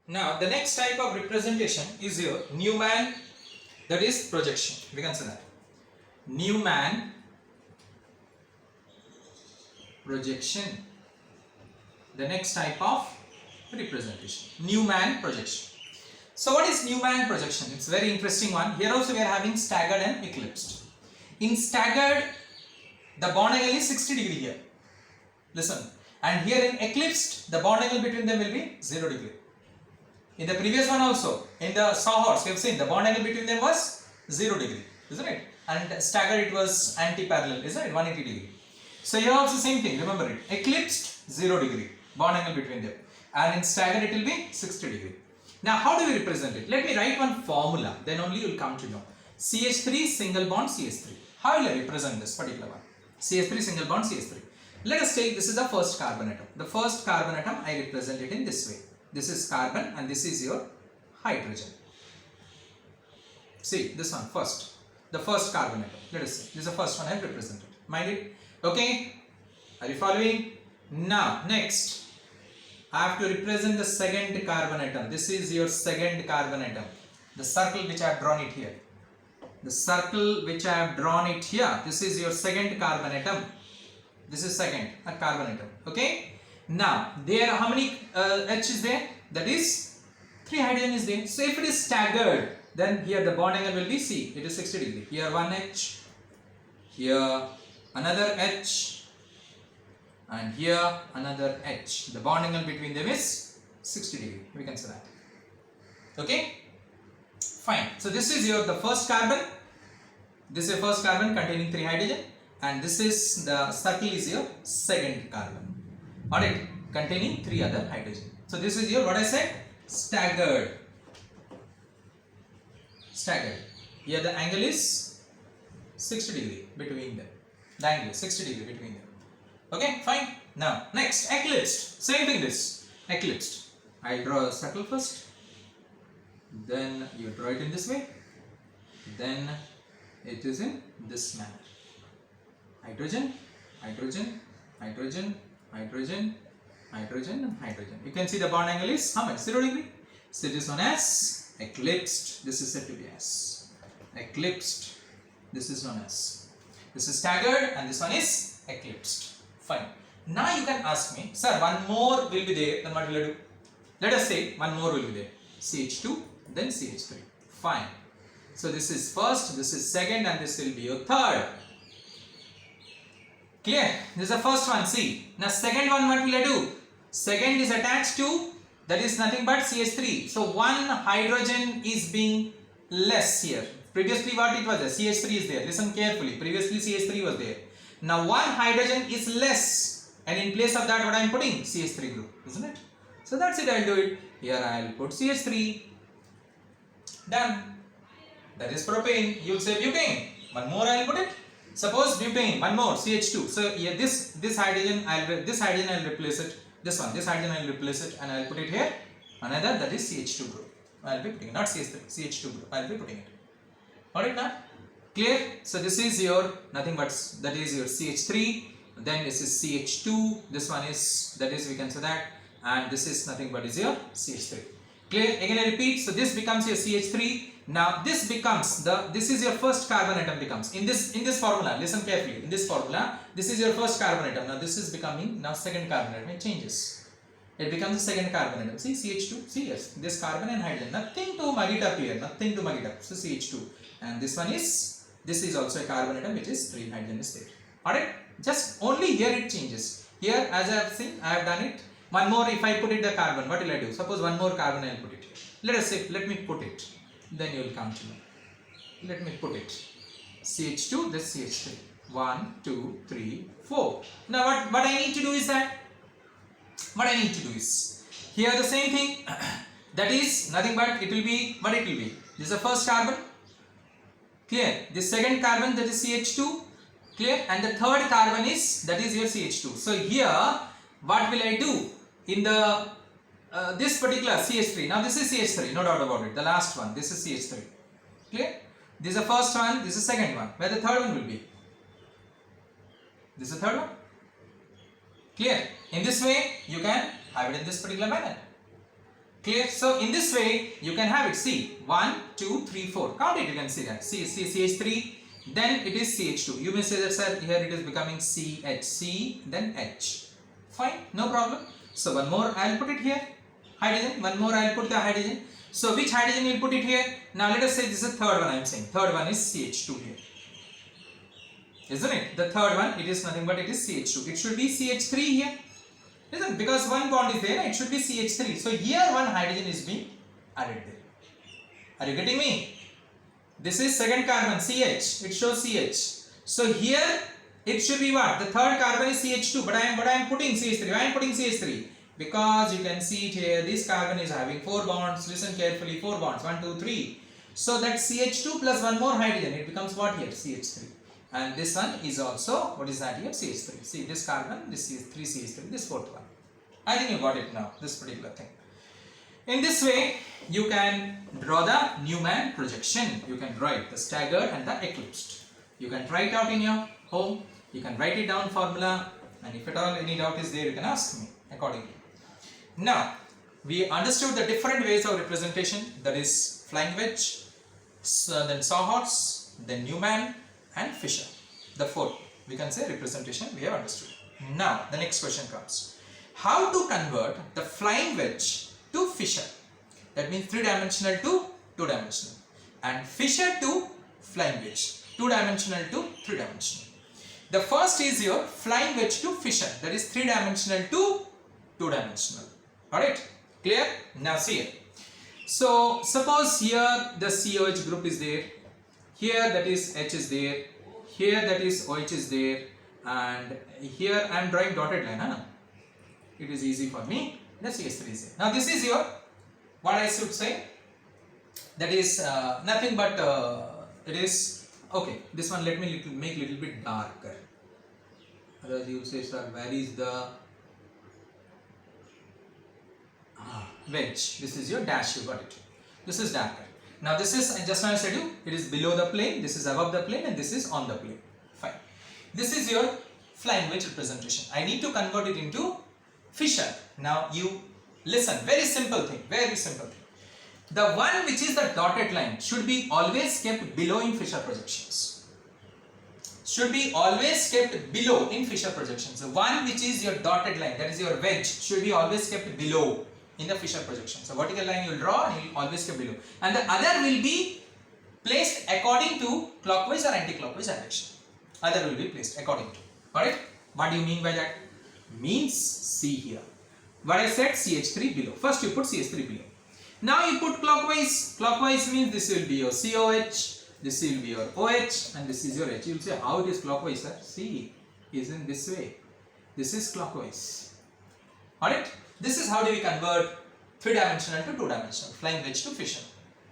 Now the next type of representation is your Newman, that is projection. We can say that Newman projection. The next type of representation, Newman projection. So what is Newman projection? It's a very interesting one. Here also we are having staggered and eclipsed. In staggered, the bond angle is 60 degree here. Listen. And here in eclipsed, the bond angle between them will be 0 degree. In the previous one also, in the sawhorse, we have seen the bond angle between them was 0 degree, isn't it? And staggered it was anti-parallel, isn't it? 180 degree. So here also same thing, remember it. Eclipsed, 0 degree, bond angle between them. And in staggered it will be 60 degree. Now how do we represent it? Let me write one formula, then only you will come to know. CH3 single bond CH3. How will I represent this particular one? CH3 single bond CH3. Let us take, this is the first carbon atom. The first carbon atom, I represent it in this way. This is carbon and this is your hydrogen. See this one first. The first carbon atom. Let us see. This is the first one I have represented. Mind it? Okay. Are you following? Now next, I have to represent the second carbon atom. This is your second carbon atom. The circle which I have drawn it here. The circle which I have drawn it here. This is your second carbon atom. This is second carbon atom. Okay. Now there how many H is there? That is 3 hydrogen is there. So if it is staggered, then here the bond angle will be C. It is 60 degree. Here one H, here another H, and here another H. The bond angle between them is 60 degree. We can say that. Okay. Fine. So this is your the first carbon. This is your first carbon containing 3 hydrogen, and this is the circle is your second carbon. Alright, containing 3 other hydrogen. So this is your what I said, staggered. Staggered. Here the angle is 60 degree between them. The angle is 60 degree between them. Okay, fine. Now next, eclipsed. Same thing this. Eclipsed. I draw a circle first. Then you draw it in this way. Then it is in this manner. Hydrogen, hydrogen, hydrogen, hydrogen, hydrogen, and hydrogen. You can see the bond angle is how much? 0 degree. So it is known as eclipsed. This is said to be as eclipsed. This is known as. This is staggered and this one is eclipsed. Fine. Now you can ask me, sir, one more will be there. Then what will I do? Let us say one more will be there. CH2, then CH3. Fine. So this is first, this is second, and this will be your third. Clear? This is the first one. See. Now second one, what will I do? Second is attached to, that is nothing but CH3. So one hydrogen is being less here. Previously what it was there? CH3 is there. Listen carefully. Previously CH3 was there. Now one hydrogen is less, and in place of that what I am putting? CH3 group, isn't it? So that's it. I will do it. Here I will put CH3. Done. That is propane. You will say butane. One more I will put it. Suppose butane, one more CH2. So here this hydrogen I will replace it. This hydrogen I will replace it, and I will put it here. Another, that is CH2 group. I will be putting it, not CH3, CH2 group. I will be putting it. Alright now? Clear? So this is your nothing but that is your CH3. Then this is CH2. This one is, that is we can say that, and this is nothing but is your CH3. Clear? Again I repeat. So this becomes your CH3. Now this becomes this is your first carbon atom becomes in this formula. Listen carefully. In this formula, this is your first carbon atom. Now this is becoming now second carbon atom. It changes. It becomes the second carbon atom. See CH2. See yes, this carbon and hydrogen. Nothing to mug it up here. Nothing to mug it up. So CH2. And this one is, this is also a carbon atom which is 3 hydrogen is there. Alright. Just only here it changes. Here as I have seen, I have done it. One more if I put it the carbon, what will I do? Suppose one more carbon I will put it here. Let us say, let me put it. Then you will come to know. Let me put it. CH2, this CH3. 1, 2, 3, 4. Now what I need to do is that, what I need to do is, here the same thing, that is nothing but it will be, what it will be? This is the first carbon. Clear? This second carbon, that is CH2. Clear? And the third carbon is, that is your CH2. So here, what will I do? In the this particular CH3, now this is CH3, no doubt about it, the last one, this is CH3, clear? This is the first one, this is the second one, where the third one will be? This is the third one, clear? In this way, you can have it in this particular manner. Clear? So in this way you can have it. See, 1, 2, 3, 4. Count it. You can see that. See, CH3. Then it is CH2. You may say that, sir, here it is becoming CHC, then H. Fine, no problem. So one more I will put it here. Hydrogen. One more I will put the hydrogen. So which hydrogen you will put it here? Now let us say this is the third one I am saying. Third one is CH2 here. Isn't it? The third one, it is nothing but it is CH2. It should be CH3 here. Isn't it? Because one bond is there, it should be CH3. So here one hydrogen is being added there. Are you getting me? This is second carbon, CH. It shows CH. So here it should be what? The third carbon is CH2. But I am putting CH3. Why I am putting CH3? Because you can see it here. This carbon is having 4 bonds. Listen carefully. 4 bonds. 1, 2, 3. So that CH2 plus one more hydrogen. It becomes what here? CH3. And this one is also, what is that here? CH3. See this carbon, this is 3 CH3, this fourth one. I think you got it now, this particular thing. In this way, you can draw the Newman projection. You can write the staggered and the eclipsed. You can try it out in your home. You can write it down formula. And if at all any doubt is there, you can ask me accordingly. Now, we understood the different ways of representation. That is flying wedge, then Sawhorse, then Newman, and Fisher. The fourth, we can say representation we have understood. Now the next question comes. How to convert the flying wedge to Fisher? That means 3-dimensional to 2-dimensional, and Fisher to flying wedge, 2-dimensional to 3-dimensional. The first is your flying wedge to Fisher, that is 3-dimensional to 2-dimensional. Alright, clear? Now see it. So suppose here the COH group is there. Here that is H is there, here that is OH is there, and here I am drawing dotted line. Huh? It is easy for me. The CH3 is there. Now this is your, what I should say, that is nothing but it is, okay, this one let me make little bit darker. Otherwise you say, sir, where is the wedge? This is your dash, you got it. This is darker. Now this is, just now I said you, it is below the plane, this is above the plane, and this is on the plane. Fine. This is your flying wedge representation. I need to convert it into Fisher. Now you listen, very simple thing, very simple thing. The one which is the dotted line should be always kept below in Fisher projections. Should be always kept below in Fisher projections. The one which is your dotted line, that is your wedge, should be always kept below in the Fisher projection. So vertical line you will draw and you will always keep below, and the other will be placed according to clockwise or anti-clockwise direction. Other will be placed according to. Alright? What do you mean by that? Means see here. What I said, CH3 below. First you put CH3 below. Now you put clockwise. Clockwise means this will be your COH, this will be your OH, and this is your H. You will say how it is clockwise, sir? See, is in this way. This is clockwise. Alright? This is how do we convert 3-dimensional to 2-dimensional, flying wedge to Fisher.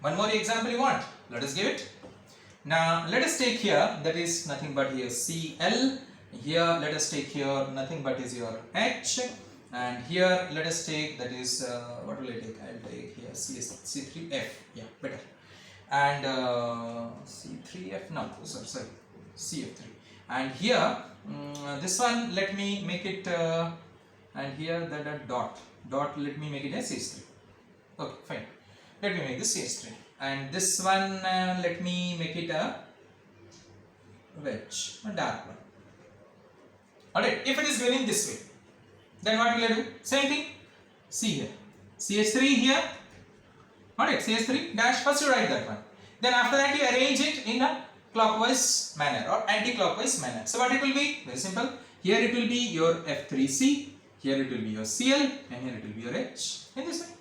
One more example you want? Let us give it. Now let us take here, that is nothing but here Cl. Here let us take here nothing but is your H, and here let us take, that is what will I take? I will take here C3F. Yeah, better. And C3F, no, sorry, CF3. And here this one let me make it. And here the dot, let me make it as CH3. Okay, fine. Let me make this CH3. And this one, let me make it a wedge, a dark one. Alright, if it is going this way, then what will I do? Same thing. See here, CH3 here. Alright, CH3 dash, first you write that one. Then after that you arrange it in a clockwise manner or anti-clockwise manner. So what it will be? Very simple. Here it will be your F3C. Here it will be your Cl, and here it will be your H. In this way.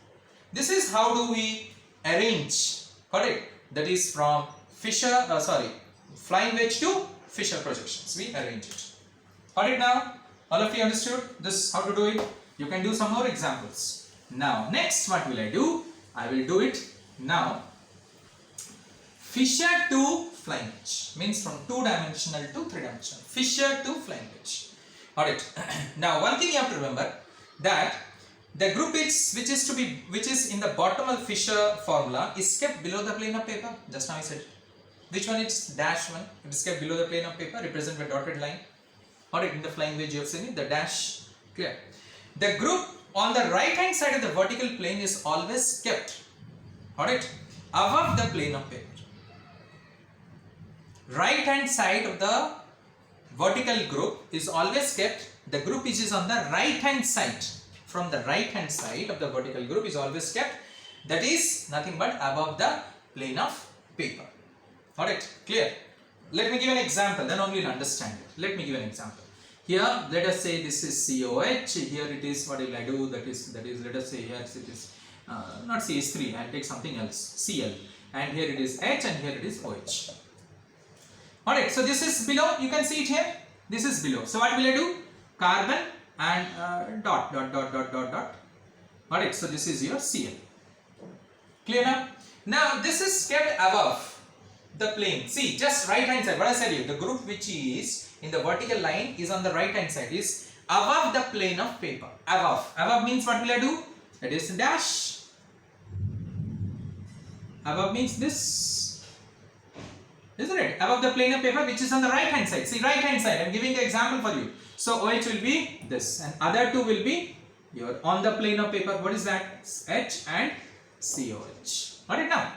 This is how do we arrange, correct? That is from Fisher, flying wedge to Fisher projections. We arrange it. Got it now? All of you understood this, how to do it? You can do some more examples. Now, next what will I do? I will do it now. Fisher to flying wedge means from 2-dimensional to 3-dimensional. Fisher to flying wedge. Alright. Now one thing you have to remember, that the group which is in the bottom of Fisher formula is kept below the plane of paper. Just now I said. Which one? It's dash one. It is kept below the plane of paper, represented by dotted line. Alright, in the flying wedge you have seen it, the dash. Clear. The group on the right hand side of the vertical plane is always kept, alright, above the plane of paper. Right hand side of the vertical group is always kept, the group which is on the right hand side, from the right hand side of the vertical group is always kept, that is nothing but above the plane of paper. Alright, clear? Let me give an example, then only you'll understand it. Let me give an example. Here, let us say this is COH, here it is, what will I do, that is let us say here it is, not CH3, I will take something else, Cl, and here it is H and here it is OH. Alright, so this is below, you can see it here, this is below. So what will I do? Carbon and dot. Alright, so this is your Cl. Clear now? Now this is kept above the plane. See, just right hand side, what I said here, the group which is in the vertical line is on the right hand side, is above the plane of paper. Above. Above means what will I do? That is dash. Above means this. Isn't it? Above the plane of paper which is on the right hand side. See, right hand side, I am giving the example for you. So OH will be this and other two will be your on the plane of paper. What is that? H and COH. Got it now?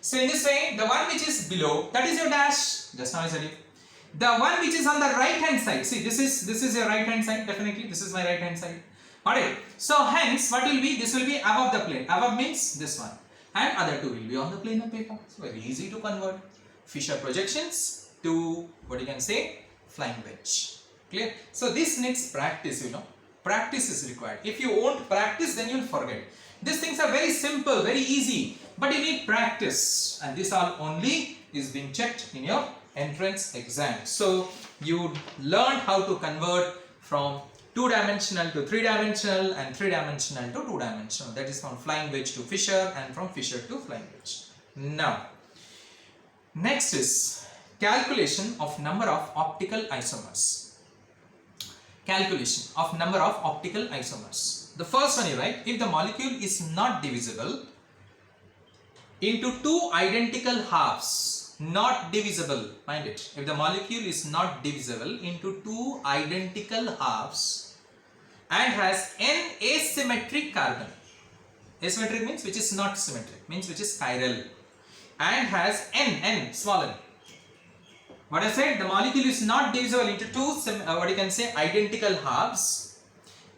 So in this way, the one which is below, that is your dash. Just now I said it. The one which is on the right hand side. See, this is your right hand side. Definitely, this is my right hand side. Alright. So hence, what will be? This will be above the plane. Above means this one, and other two will be on the plane of paper. So very easy to convert Fisher projections to what you can say flying wedge. Clear? So this needs practice. You know, practice is required. If you won't practice, then you'll forget. These things are very simple, very easy, but you need practice, and this all only is being checked in your entrance exam. So you learned how to convert from 2-dimensional to 3-dimensional and 3-dimensional to 2-dimensional. That is from flying wedge to Fisher and from Fisher to flying wedge. Now, next is calculation of number of optical isomers. Calculation of number of optical isomers. The first one you write, if the molecule is not divisible into two identical halves, not divisible, mind it, if the molecule is not divisible into two identical halves and has n asymmetric carbon, asymmetric means which is not symmetric, means which is chiral, and has n, small n. What I said, the molecule is not divisible into two what you can say identical halves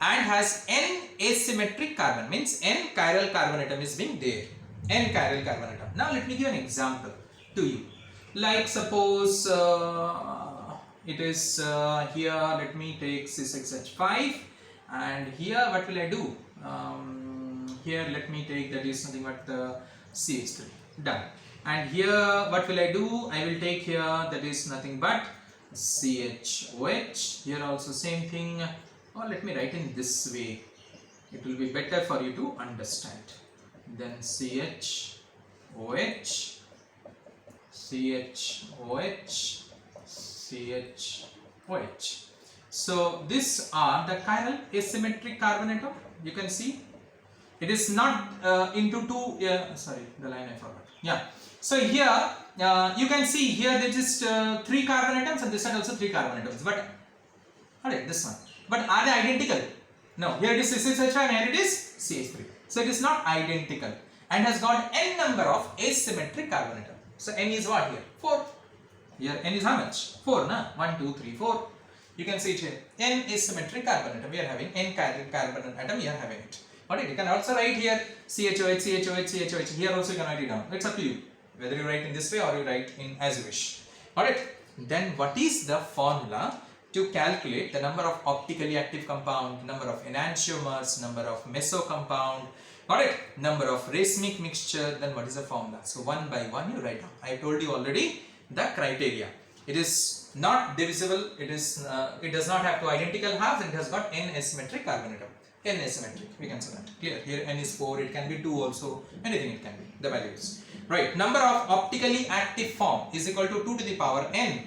and has n asymmetric carbon, means n chiral carbon atom is being there, n chiral carbon atom. Now let me give an example to you. Like suppose it is here, let me take C6H5, and here what will I do? Here let me take, that is nothing but the CH3, done. And here what will I do? I will take here, that is nothing but CHOH, here also same thing, or let me write in this way, it will be better for you to understand. Then CHOH, CHOH, CHOH. So these are the chiral asymmetric carbon atom. You can see it is not into two. Sorry, the line I forgot. Yeah. So here you can see here there is 3 carbon atoms and this side also 3 carbon atoms. But alright, this one. But are they identical? No. Here it is CH5 and here it is CH3. So it is not identical and has got n number of asymmetric carbon atoms. So n is what here? 4. Here n is how much? 4, na? 1, 2, 3, 4. You can see it here. N asymmetric carbon atom we are having. N chiral carbon atom we are having it. Alright, you can also write here CHOH, CHOH, CHOH. Here also you can write it down. It's up to you. Whether you write in this way or you write in as you wish. Alright. Then what is the formula to calculate the number of optically active compound, number of enantiomers, number of meso compound, alright, number of racemic mixture? Then what is the formula? So one by one you write down. I told you already the criteria. It is not divisible, it is it does not have two identical halves, and it has got n asymmetric carbon atom. N asymmetric, we can say that. Clear? Here n is 4, it can be 2 also, anything it can be, the values. Right, number of optically active form is equal to 2 to the power n.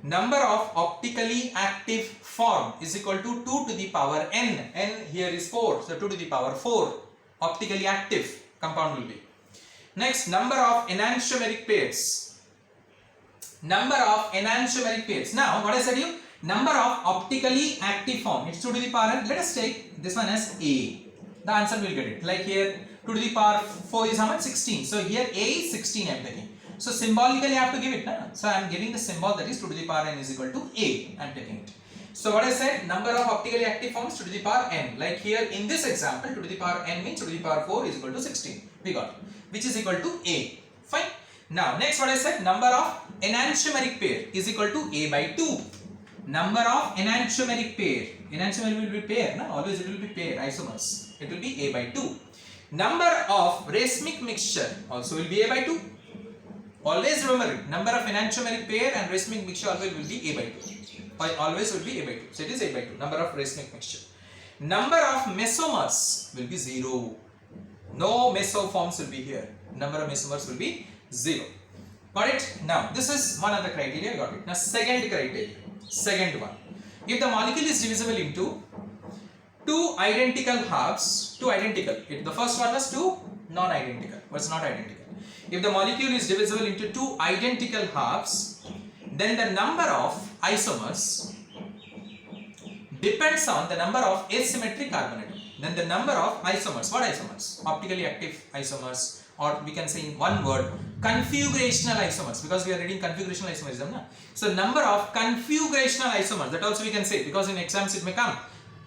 Number of optically active form is equal to 2 to the power n. N here is 4, so 2 to the power 4 optically active compound will be. Next, number of enantiomeric pairs. Number of enantiomeric pairs. Now, what I said you? Number of optically active form, it's 2 to the power n. Let us take this one as A. the answer will get it. Like here 2 to the power 4 is how much? 16. So here A is 16 I am taking. So symbolically I have to give it. Na? So I am giving the symbol, that is 2 to the power n is equal to A. I am taking it. So what I said, number of optically active forms 2 to the power n. Like here in this example 2 to the power n means 2 to the power 4 is equal to 16. We got it. Which is equal to A. Fine. Now next what I said, number of enantiomeric pair is equal to A by 2. Number of enantiomeric pair. Enantiomer will be pair. Na? Always it will be pair, isomers. It will be A by 2. Number of racemic mixture also will be A by 2. Always remember it. Number of enantiomeric pair and racemic mixture always will be A by 2. Always will be A by 2. So it is A by 2. Number of racemic mixture. Number of mesomers will be 0. No mesoforms will be here. Number of mesomers will be 0. Got it? Now this is one of the criteria. Got it. Now second criteria. Second one. If the molecule is divisible into two identical halves, the first one was two non-identical, was not identical. If the molecule is divisible into two identical halves, then the number of isomers depends on the number of asymmetric carbon atom. Then the number of isomers, what isomers? Optically active isomers, or we can say in one word, configurational isomers, because we are reading configurational isomerism. Na? So number of configurational isomers, that also we can say, because in exams it may come,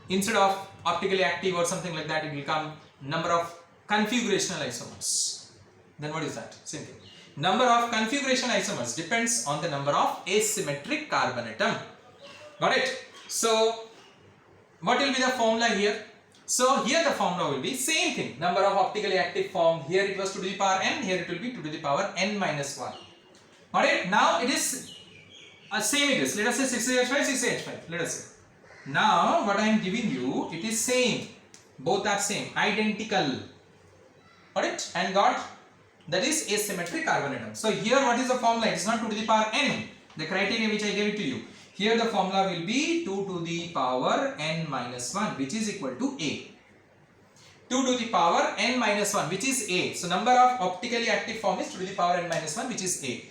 instead of optically active or something like that, it will come number of configurational isomers. Then what is that? Same thing. Number of configurational isomers depends on the number of asymmetric carbon atom. Got it? So what will be the formula here? So here the formula will be same thing. Number of optically active form. Here it was 2 to the power n. Here it will be 2 to the power n minus 1. Got it? Now it is same. It is. Let us say 6H5, 6H5. Let us say. Now what I am giving you, it is same. Both are same. Identical. Got it? And got, that is asymmetric carbon atom. So here what is the formula? It is not 2 to the power n. The criteria which I gave it to you. Here the formula will be 2 to the power n minus 1, which is equal to A. 2 to the power n minus 1, which is A. So number of optically active form is 2 to the power n minus 1, which is A.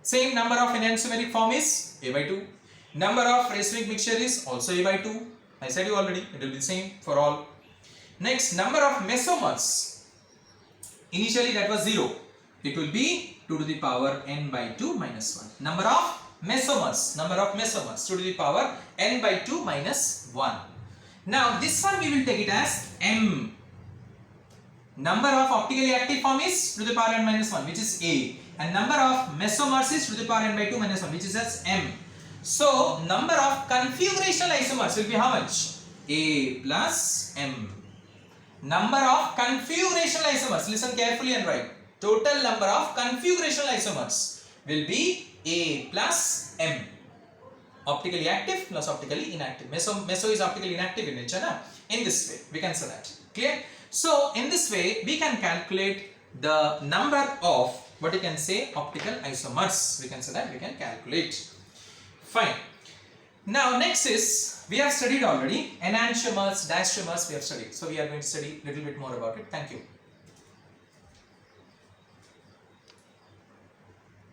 Same number of enantiomeric form is A by 2. Number of racemic mixture is also A by 2. I said you already, it will be the same for all. Next, number of mesomers. Initially that was 0. It will be 2 to the power n by 2 minus 1. Number of mesomers, 2 to the power n by 2 minus 1. Now this one we will take it as M. Number of optically active form is 2 to the power n minus 1, which is A. And number of mesomers is 2 to the power n by 2 minus 1, which is as M. So number of configurational isomers will be how much? A plus M. Number of configurational isomers, listen carefully and write. Total number of configurational isomers will be A plus M. Optically active plus optically inactive. Meso is optically inactive in nature. Na? In this way, we can say that. Clear? So, in this way, we can calculate the number of, what you can say, optical isomers. We can say that, we can calculate. Fine. Now, next is, we have studied already, enantiomers, diastereomers we have studied. So, we are going to study a little bit more about it. Thank you.